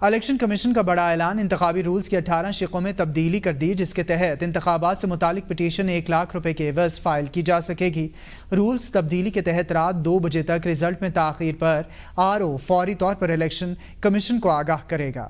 Election commission کا بڑا اعلان، انتخابی رولز کی 18 شقوں میں تبدیلی کر دی، جس کے تحت انتخابات سے متعلق پٹیشن 1 لاکھ روپے کے عوض فائل کی جا سکے گی۔ رولز تبدیلی کے تحت رات 2 بجے تک رزلٹ میں تاخیر پر RO فوری طور پر الیکشن کمیشن کو آگاہ کرے گا۔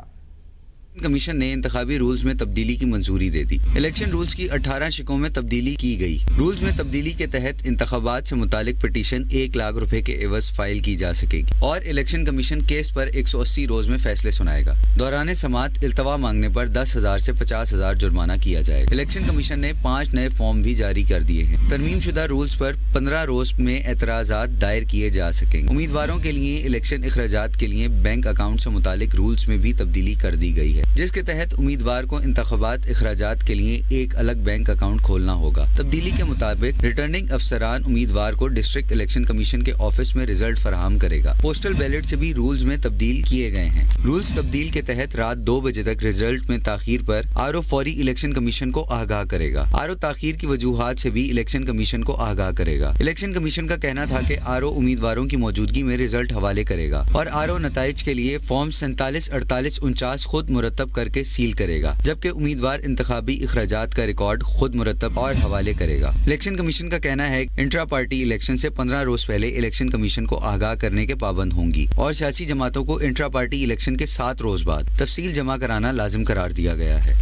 کمیشن نے انتخابی رولز میں تبدیلی کی منظوری دے دی۔ الیکشن رولز کی 18 شقوں میں تبدیلی کی گئی۔ رولز میں تبدیلی کے تحت انتخابات سے متعلق پٹیشن 1 لاکھ روپے کے عوض فائل کی جا سکے گی اور الیکشن کمیشن کیس پر 180 روز میں فیصلے سنائے گا۔ دوران سماعت التوا مانگنے پر 10,000 سے 50,000 جرمانہ کیا جائے گا۔ الیکشن کمیشن نے 5 نئے فارم بھی جاری کر دیے ہیں۔ ترمیم شدہ رولز پر 15 روز میں اعتراضات دائر کیے جا سکیں گے۔ امیدواروں کے لیے الیکشن اخراجات کے لیے بینک اکاؤنٹ سے متعلق رولز میں بھی تبدیلی کر دی گئی ہے، جس کے تحت امیدوار کو انتخابات اخراجات کے لیے ایک الگ بینک اکاؤنٹ کھولنا ہوگا۔ تبدیلی کے مطابق ریٹرننگ افسران امیدوار کو ڈسٹرکٹ الیکشن کمیشن کے آفس میں رزلٹ فراہم کرے گا۔ پوسٹل بیلٹ سے بھی رولز میں تبدیل کیے گئے ہیں۔ رولز تبدیل کے تحت رات 2 بجے تک رزلٹ میں تاخیر پر RO فوری الیکشن کمیشن کو آگاہ کرے گا۔ RO تاخیر کی وجوہات سے بھی الیکشن کمیشن کو آگاہ کرے گا۔ الیکشن کمیشن کا کہنا تھا کہ RO امیدواروں کی موجودگی میں رزلٹ حوالے کرے گا اور RO نتائج کے لیے فارم 47 48 49 خود مرتب کر کے سیل کرے گا، جبکہ امیدوار انتخابی اخراجات کا ریکارڈ خود مرتب اور حوالے کرے گا۔ الیکشن کمیشن کا کہنا ہے کہ انٹرا پارٹی الیکشن سے 15 روز پہلے الیکشن کمیشن کو آگاہ کرنے کے پابند ہوں گی اور سیاسی جماعتوں کو انٹرا پارٹی الیکشن کے 7 روز بعد تفصیل جمع کرانا لازم قرار دیا گیا ہے۔